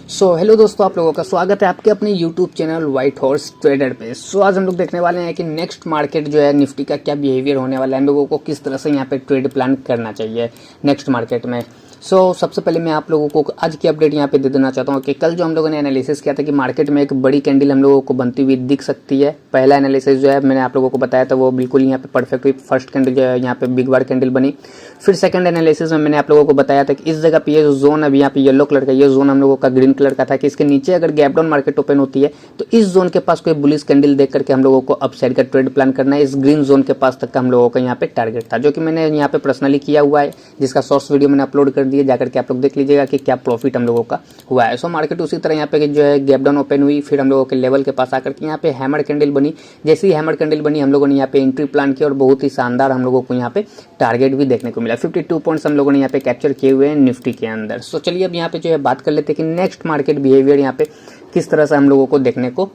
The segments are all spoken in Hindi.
हेलो दोस्तों, आप लोगों का स्वागत है आपके अपने YouTube channel white horse trader पे। आज हम लोग देखने वाले हैं कि नेक्स्ट मार्केट जो है निफ्टी का क्या बिहेवियर होने वाला है, हम लोगों को किस तरह से यहाँ पे ट्रेड प्लान करना चाहिए नेक्स्ट मार्केट में। सबसे पहले मैं आप लोगों को आज की अपडेट यहाँ पे दे देना चाहता हूँ कि कल जो हम लोगों ने एनालिसिस किया था कि मार्केट में एक बड़ी कैंडल हम लोगों को बनती हुई दिख सकती है। पहला एनालिसिस जो है मैंने आप लोगों को बताया था वो बिल्कुल यहाँ पे परफेक्ट हुई। फर्स्ट कैंडल जो है यहाँ पे बिग बार कैंडल बनी। फिर सेकंड एनालिसिस में मैंने आप लोगों को बताया था कि इस जगह पे ये जो जोन अभी यहाँ पे येलो कलर का, ये जोन हम लोगों का ग्रीन कलर का था कि इसके नीचे अगर गैप डाउन मार्केट ओपन होती है तो इस जोन के पास कोई बुलिश कैंडल देख करके हम लोगों को अपसाइड का ट्रेड प्लान करना है। इस ग्रीन जोन के पास तक का हम लोगों का यहाँ पे टारगेट था, जो कि मैंने यहाँ पे पर्सनली किया हुआ है, जिसका शॉर्ट्स वीडियो मैंने अपलोड कर दिया, जाकर के आप लोग देख लीजिएगा कि क्या प्रॉफिट हम लोगों का हुआ है। मार्केट उसी तरह यहाँ पे जो है गैप डाउन ओपन हुई, फिर हम लोगों के लेवल के पास आकर के यहाँ पे हैमर कैंडल बनी। जैसे ही हैमर कैंडल बनी हम लोगों ने यहाँ पे एंट्री प्लान किया और बहुत ही शानदार हम लोगों को यहाँ पे टारगेट भी देखने को मिला। 52 पॉइंट्स हम लोगों ने यहाँ पे कैप्चर किए हुए हैं निफ्टी के अंदर। चलिए अब यहाँ पे जो है बात कर लेते हैं कि नेक्स्ट मार्केट बिहेवियर यहाँ पे किस तरह से हम लोगों को देखने को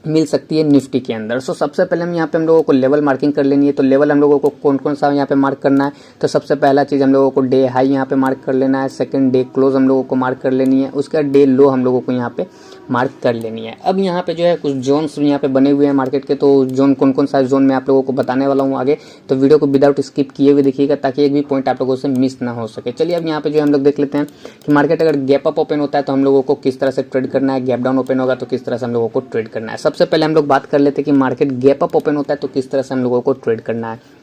मिल सकती है निफ्टी के अंदर। सबसे पहले हम यहाँ पे हम लोगों को लेवल मार्किंग कर लेनी है। तो लेवल हम लोगों को कौन कौन सा यहाँ पे मार्क करना है, तो सबसे पहला चीज़ हम लोगों को डे हाई यहाँ पे मार्क कर लेना है। सेकंड डे क्लोज हम लोगों को मार्क कर लेनी है। उसके बाद डे लो हम लोगों को यहाँ पे मार्क कर लेनी है। अब यहाँ पे जो है कुछ जोन्स यहाँ पे बने हुए हैं मार्केट के, तो जोन कौन कौन सा जोन मैं आप लोगों को बताने वाला हूँ आगे, तो वीडियो को विदाउट स्किप किए हुए देखिएगा ताकि एक भी पॉइंट आप लोगों से मिस ना हो सके। चलिए अब यहाँ पे जो हम लोग देख लेते हैं कि मार्केट अगर गैप अप ओपन होता है तो हम लोगों को किस तरह से ट्रेड करना है, गैप डाउन ओपन होगा तो किस तरह से हम लोगों को ट्रेड करना है। सबसे पहले हम लोग बात कर लेते हैं कि मार्केट गैप अप ओपन होता है तो किस तरह से हम लोगों को ट्रेड करना है।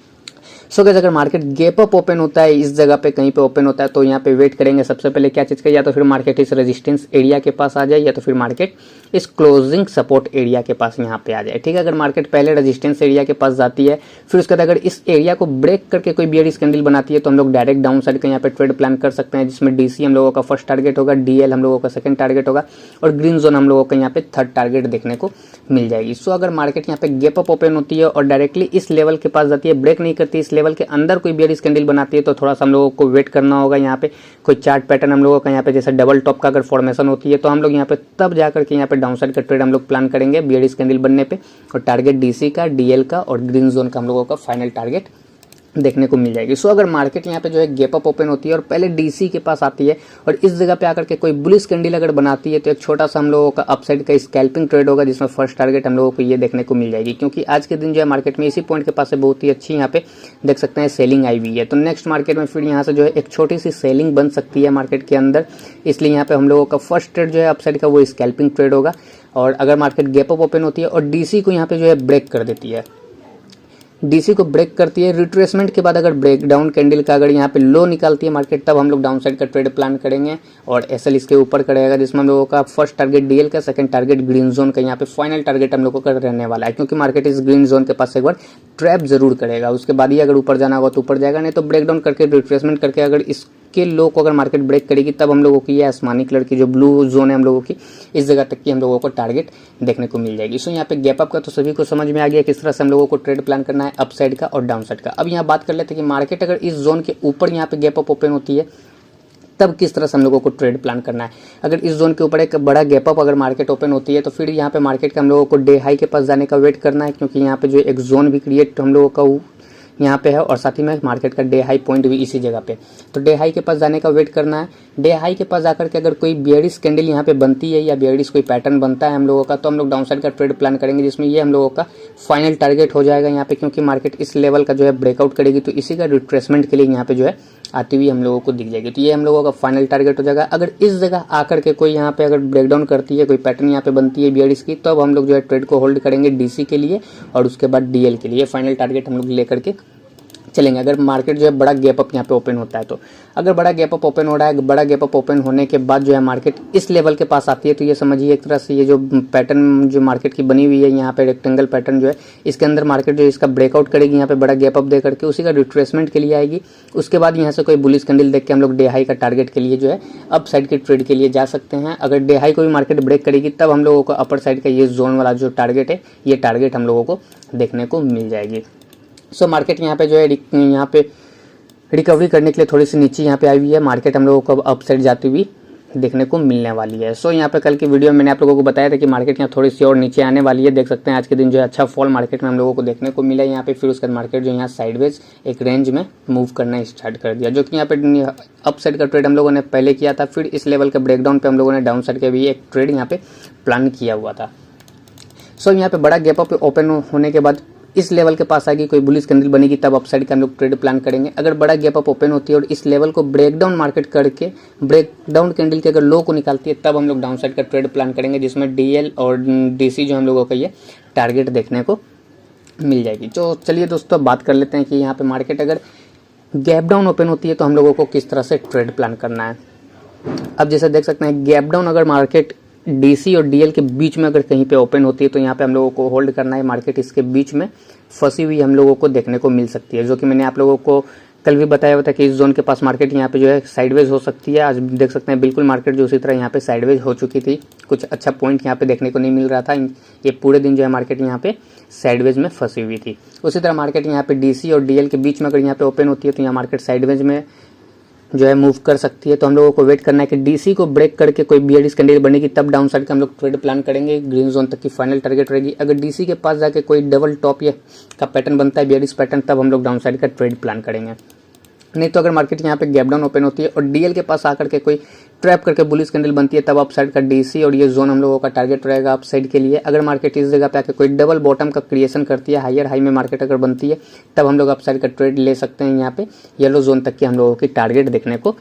गाइस, अगर मार्केट गैप अप ओपन होता है, इस जगह पे कहीं पे ओपन होता है तो यहाँ पे वेट करेंगे सबसे पहले क्या चीज़ का, या तो फिर मार्केट इस रेजिस्टेंस एरिया के पास आ जाए या तो फिर मार्केट इस क्लोजिंग सपोर्ट एरिया के पास यहाँ पे आ जाए। ठीक है, अगर मार्केट पहले रेजिस्टेंस एरिया के पास जाती है, फिर उसके बाद अगर इस एरिया को ब्रेक करके कोई बियरिश कैंडल बनाती है तो हम लोग डायरेक्ट डाउन साइड का यहाँ पे ट्रेड प्लान कर सकते हैं, जिसमें डीसी हम लोगों का फर्स्ट टारगेट होगा, डीएल हम लोगों का सेकंड टारगेट होगा और ग्रीन जोन हम लोगों का यहाँ पे थर्ड टारगेट देखने को मिल जाएगी। अगर मार्केट यहाँ पे गैप अप ओपन होती है और डायरेक्टली इस लेवल के पास जाती है, ब्रेक नहीं करती, इस लेवल के अंदर कोई बियरिश कैंडल बनाती है तो थोड़ा सा हम लोगों को वेट करना होगा। यहाँ पे कोई चार्ट पैटर्न हम लोगों का यहाँ पे जैसे डबल टॉप का अगर फॉर्मेशन होती है तो हम लोग यहाँ पे तब जाकर के यहाँ पे डाउन साइड का ट्रेड हम लोग प्लान करेंगे बियरिश कैंडल बनने पे, और टारगेट डीसी का, डीएल का और ग्रीन जोन का हम लोगों का फाइनल टारगेट देखने को मिल जाएगी। अगर मार्केट यहाँ पे जो है गैप अप ओपन होती है और पहले डीसी के पास आती है और इस जगह पे आकर के कोई बुलिश कैंडल अगर बनाती है तो एक छोटा सा हम लोगों का अपसाइड का स्कैल्पिंग ट्रेड होगा, जिसमें फर्स्ट टारगेट हम लोगों को ये देखने को मिल जाएगी, क्योंकि आज के दिन जो है मार्केट में इसी पॉइंट के पास से बहुत ही अच्छी यहाँ पे देख सकते हैं सेलिंग आई हुई है। तो नेक्स्ट मार्केट में फिर यहाँ से जो है एक छोटी सी सेलिंग बन सकती है मार्केट के अंदर, इसलिए यहाँ पे हम लोगों का फर्स्ट ट्रेड जो है अपसाइड का वो स्कैल्पिंग ट्रेड होगा। और अगर मार्केट गैप अप ओपन होती है और डीसी को यहाँ पे जो है ब्रेक कर देती है, डीसी को ब्रेक करती है, रिट्रेसमेंट के बाद अगर ब्रेक डाउन कैंडल का अगर यहाँ पे लो निकालती है मार्केट, तब हम लोग डाउन साइड का ट्रेड प्लान करेंगे और एसएल इसके ऊपर करेगा, जिसमें हम लोगों का फर्स्ट टारगेट डीएल का, सेकंड टारगेट ग्रीन जोन का, यहाँ पे फाइनल टारगेट हम लोगों का रहने वाला है, क्योंकि मार्केट इस ग्रीन जोन के पास एक बार ट्रैप जरूर करेगा, उसके बाद ही अगर ऊपर जाना होगा तो ऊपर जाएगा, नहीं तो ब्रेक डाउन करके रिट्रेसमेंट करके अगर इसके लो को अगर मार्केट ब्रेक करेगी तब हम लोगों की ये आसमानी कलर की जो ब्लू जोन है हम लोगों की, इस जगह तक की हम लोगों को टारगेट देखने को मिल जाएगी। यहाँ पे गैप अप का तो सभी को समझ में आ गया किस तरह से हम लोगों को ट्रेड प्लान करना है अप साइड का और डाउन साइड का। अब यहाँ बात कर लेते हैं कि मार्केट अगर इस जोन के ऊपर यहाँ पे गैप अप ओपन होती है तब किस तरह से हम लोगों को ट्रेड प्लान करना है। अगर इस जोन के ऊपर एक बड़ा गैप अप अगर मार्केट ओपन होती है तो फिर यहाँ पे मार्केट का हम लोगों को डे हाई के पास जाने का वेट करना है, क्योंकि यहाँ पे जो एक जोन भी क्रिएट हम लोगों का यहाँ पे है और साथ ही में मार्केट का डे हाई पॉइंट भी इसी जगह पे, तो डे हाई के पास जाने का वेट करना है। डे हाई के पास जाकर के अगर कोई बियरिश कैंडल यहाँ पे बनती है या बियरिश कोई पैटर्न बनता है हम लोगों का, तो हम लोग डाउन साइड का ट्रेड प्लान करेंगे, जिसमें ये हम लोगों का फाइनल टारगेट हो जाएगा यहाँ पे, क्योंकि मार्केट इस लेवल का जो है ब्रेकआउट करेगी तो इसी का रिट्रेसमेंट के लिए यहाँ पे जो है आती हुई हम लोगों को दिख जाएगी, तो ये हम लोगों का फाइनल टारगेट हो जाएगा। अगर इस जगह आकर के कोई यहाँ पे अगर ब्रेकडाउन करती है, कोई पैटर्न यहाँ पे बनती है बियरिश की, तो अब हम लोग जो है ट्रेड को होल्ड करेंगे डीसी के लिए और उसके बाद डीएल के लिए, फाइनल टारगेट हम लोग लेकर के चलेंगे। अगर मार्केट जो है बड़ा गैप अप यहाँ पे ओपन होता है तो अगर बड़ा गैप अप ओपन हो रहा है, बड़ा गैप अप ओपन होने के बाद जो है मार्केट इस लेवल के पास आती है, तो ये समझिए एक तरह से ये जो पैटर्न जो मार्केट की बनी हुई है यहाँ पे रेक्टेंगल पैटर्न जो है, इसके अंदर मार्केट जो इसका ब्रेकआउट करेगी यहाँ पे बड़ा गैप अप दे करके, उसी का रिट्रेसमेंट के लिए आएगी। उसके बाद यहाँ से कोई बुलिश कैंडल देख के हम लोग डे हाई का टारगेट के लिए जो है अप साइड के ट्रेड के लिए जा सकते हैं। अगर डे हाई को भी मार्केट ब्रेक करेगी तब हम लोगों को अपर साइड का ये जोन वाला जो टारगेट है, ये टारगेट हम लोगों को देखने को मिल जाएगी। मार्केट यहाँ पे जो है यहाँ पे रिकवरी करने के लिए थोड़ी सी नीचे यहाँ पे आई हुई है, मार्केट हम लोगों को अब अप साइड जाती हुई देखने को मिलने वाली है। सो यहाँ पे कल की वीडियो में मैंने आप लोगों को बताया था कि मार्केट यहाँ थोड़ी सी और नीचे आने वाली है। देख सकते हैं आज के दिन जो है अच्छा फॉल मार्केट में हम लोगों को देखने को मिला है यहाँ पे। फिर उसके बाद मार्केट जो यहाँ साइडवेज एक रेंज में मूव करना स्टार्ट कर दिया, जो कि यहाँ पे अप साइड का ट्रेड हम लोगों ने पहले किया था। फिर इस लेवल के ब्रेकडाउन पे हम लोगों ने डाउन साइड का भी एक ट्रेड यहाँ पे प्लान किया हुआ था। सो यहाँ पे बड़ा गैप अप ओपन होने के बाद इस लेवल के पास आगे कोई बुलिश कैंडल बनेगी तब अपसाइड का हम लोग ट्रेड प्लान करेंगे। अगर बड़ा गैप अप ओपन होती है और इस लेवल को ब्रेकडाउन मार्केट करके ब्रेकडाउन कैंडल के अगर लो को निकालती है तब हम लोग डाउन साइड का ट्रेड प्लान करेंगे, जिसमें डीएल और डीसी जो हम लोगों का ये टारगेट देखने को मिल जाएगी। तो चलिए दोस्तों बात कर लेते हैं कि यहाँ पे मार्केट अगर गैप डाउन ओपन होती है तो हम लोगों को किस तरह से ट्रेड प्लान करना है। अब जैसे देख सकते हैं गैप डाउन अगर मार्केट डीसी और डीएल के बीच में अगर कहीं पे ओपन होती है तो यहाँ पे हम लोगों को होल्ड करना है। मार्केट इसके बीच में फंसी हुई हम लोगों को देखने को मिल सकती है, जो कि मैंने आप लोगों को कल भी बताया हुआ था कि इस जोन के पास मार्केट यहाँ पे जो है साइडवेज हो सकती है। आज देख सकते हैं बिल्कुल मार्केट जो उसी तरह यहाँ पे साइडवेज हो चुकी थी, कुछ अच्छा पॉइंट यहाँ पे देखने को नहीं मिल रहा था। ये पूरे दिन जो है मार्केट यहाँ पे साइडवेज में फंसी हुई थी। उसी तरह मार्केट यहाँ पे डीसी और डीएल के बीच में अगर यहाँ पे ओपन होती है तो यहाँ मार्केट साइडवेज में जो है मूव कर सकती है। तो हम लोगों को वेट करना है कि डीसी को ब्रेक करके कोई बियरिश कैंडल बनेगी तब डाउन साइड का हम लोग ट्रेड प्लान करेंगे। ग्रीन जोन तक की फाइनल टारगेट रहेगी। अगर डीसी के पास जाके कोई डबल टॉप या का पैटर्न बनता है बियरिश पैटर्न, तब हम लोग डाउन साइड का ट्रेड प्लान करेंगे। नहीं तो अगर मार्केट यहाँ पे गैप डाउन ओपन होती है और डीएल के पास आकर के कोई ट्रैप करके बुलिश कैंडल बनती है तब अप साइड का डीसी और ये जोन हम लोगों का टारगेट रहेगा अप साइड के लिए। अगर मार्केट इस जगह पे आकर कोई डबल बॉटम का क्रिएशन करती है, हायर हाई में मार्केट अगर बनती है, तब हम लोग अप साइड का ट्रेड ले सकते हैं। यहाँ पे येलो जोन तक की हम लोगों की टारगेट देखने को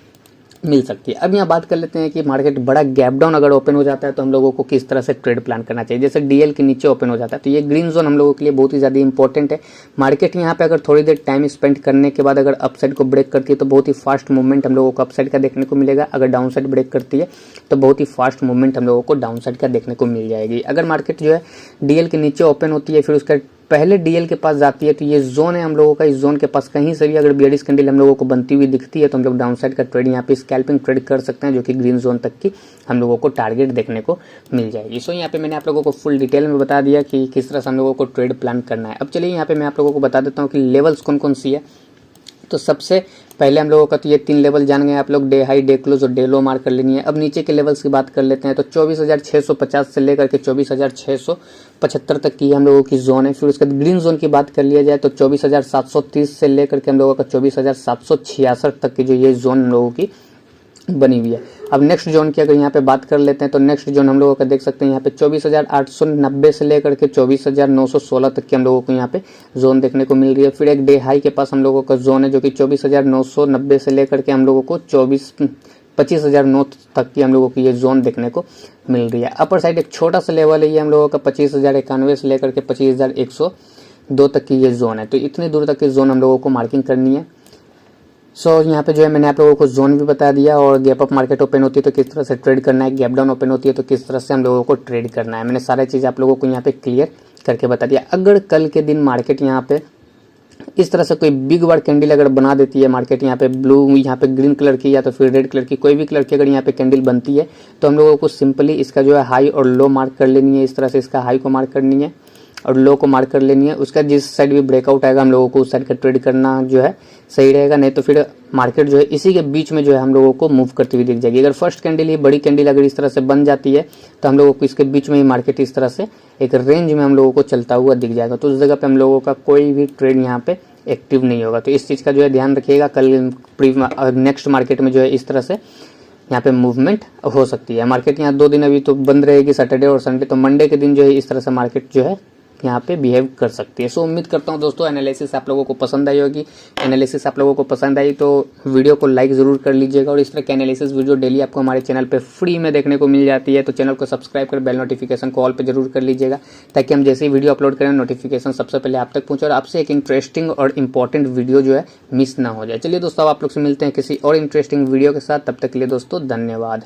मिल सकती है। अब यहाँ बात कर लेते हैं कि मार्केट बड़ा गैप डाउन अगर ओपन हो जाता है तो हम लोगों को किस तरह से ट्रेड प्लान करना चाहिए। जैसे डीएल के नीचे ओपन हो जाता है तो ये ग्रीन जोन हम लोगों के लिए बहुत ही ज़्यादा इंपॉर्टेंट है। मार्केट यहाँ पे अगर थोड़ी देर टाइम स्पेंड करने के बाद अगर अपसाइड को ब्रेक करती है तो बहुत ही फास्ट मूवमेंट हम लोगों को अपसाइड का देखने को मिलेगा। अगर डाउन साइड ब्रेक करती है तो बहुत ही फास्ट मूवमेंट हम लोगों को डाउन साइड का देखने को मिल जाएगी। अगर मार्केट जो है डीएल के नीचे ओपन होती है फिर उसका पहले डीएल के पास जाती है तो ये जोन है हम लोगों का। इस जोन के पास कहीं से भी अगर बियरिश कैंडल हम लोगों को बनती हुई दिखती है तो हम लोग डाउन साइड का ट्रेड यहाँ पे स्कैल्पिंग ट्रेड कर सकते हैं, जो कि ग्रीन जोन तक की हम लोगों को टारगेट देखने को मिल जाएगी। सो यहाँ पे मैंने आप लोगों को फुल डिटेल में बता दिया कि किस तरह से हम लोगों को ट्रेड प्लान करना है। अब चलिए यहाँ पे मैं आप लोगों को बता देता हूँ कि लेवल्स कौन कौन सी है। तो सबसे पहले हम लोगों का तो ये 3 लेवल जान गए आप लोग, डे हाई, डे क्लोज और डे लो मार्क कर लेनी है। अब नीचे के लेवल्स की बात कर लेते हैं तो 24,650 से लेकर के 24,675 तक की हम लोगों की जोन है। फिर उसके बाद ग्रीन जोन की बात कर लिया जाए तो 24,730 से लेकर के हम लोगों का 24,766 तक की जो ये जोन हम लोगों की बनी हुई है। अब नेक्स्ट जोन की अगर यहाँ पे बात कर लेते हैं तो नेक्स्ट जोन हम लोगों का देख सकते हैं यहाँ पे 24,890 से लेकर के 24,916 तक की हम लोगों को यहाँ पे जोन देखने को मिल रही है। फिर एक डे हाई के पास हम लोगों का जोन है जो कि 24,990 से लेकर के हम लोगों को 25,009 तक की हम लोगों की ये जोन देखने को मिल रही है। अपर साइड एक छोटा सा लेवल है ये हम लोगों का 25,091 से लेकर के 25,102 तक की ये जोन है। तो इतनी दूर तक की जोन हम लोगों को मार्किंग करनी है। सो यहाँ पे जो है मैंने आप लोगों को जोन भी बता दिया और गैप अप मार्केट ओपन होती है तो किस तरह से ट्रेड करना है, गैप डाउन ओपन होती है तो किस तरह से हम लोगों को ट्रेड करना है। मैंने सारी चीज़ आप लोगों को यहाँ पे क्लियर करके बता दिया। अगर कल के दिन मार्केट यहाँ पे इस तरह से कोई बिग बार कैंडल अगर बना देती है, मार्केट यहाँ पे ब्लू, यहाँ पे ग्रीन कलर की या तो फिर रेड कलर की कोई भी कलर की अगर यहाँ पे कैंडल बनती है तो हम लोगों को सिंपली इसका जो है हाई और लो मार्क कर लेनी है। इस तरह से इसका हाई को मार्क करनी है और लो को मार्क कर लेनी है। उसका जिस साइड भी ब्रेकआउट आएगा हम लोगों को उस साइड का ट्रेड करना जो है सही रहेगा। नहीं तो फिर मार्केट जो है इसी के बीच में जो है हम लोगों को मूव करती हुई दिख जाएगी। अगर फर्स्ट कैंडल ही बड़ी कैंडल अगर इस तरह से बन जाती है तो हम लोगों को इसके बीच में ही मार्केट इस तरह से एक रेंज में हम लोगों को चलता हुआ दिख जाएगा। तो उस जगह पे हम लोगों का कोई भी ट्रेड यहाँ पे एक्टिव नहीं होगा। तो इस चीज़ का जो है ध्यान रखिएगा। कल नेक्स्ट मार्केट में जो है इस तरह से यहाँ पे मूवमेंट हो सकती है। मार्केट यहाँ 2 दिन अभी तो बंद रहेगी, सैटरडे और संडे। तो मंडे के दिन जो है इस तरह से मार्केट जो है यहाँ पे बिहेव कर सकती है। सो उम्मीद करता हूँ दोस्तों एनालिसिस आप लोगों को पसंद आई होगी। एनालिसिस आप लोगों को पसंद आई तो वीडियो को लाइक ज़रूर कर लीजिएगा। और इस तरह के एनालिसिस वीडियो डेली आपको हमारे चैनल पे फ्री में देखने को मिल जाती है। तो चैनल को सब्सक्राइब कर बेल नोटिफिकेशन को ऑल पे जरूर कर लीजिएगा ताकि हम जैसे ही वीडियो अपलोड करें नोटिफिकेशन सबसे पहले आप तक पहुँचे और आपसे एक इंटरेस्टिंग और इंपॉर्टेंट वीडियो जो है मिस ना हो जाए। चलिए दोस्तों आप लोग से मिलते हैं किसी और इंटरेस्टिंग वीडियो के साथ। तब तक के लिए दोस्तों धन्यवाद।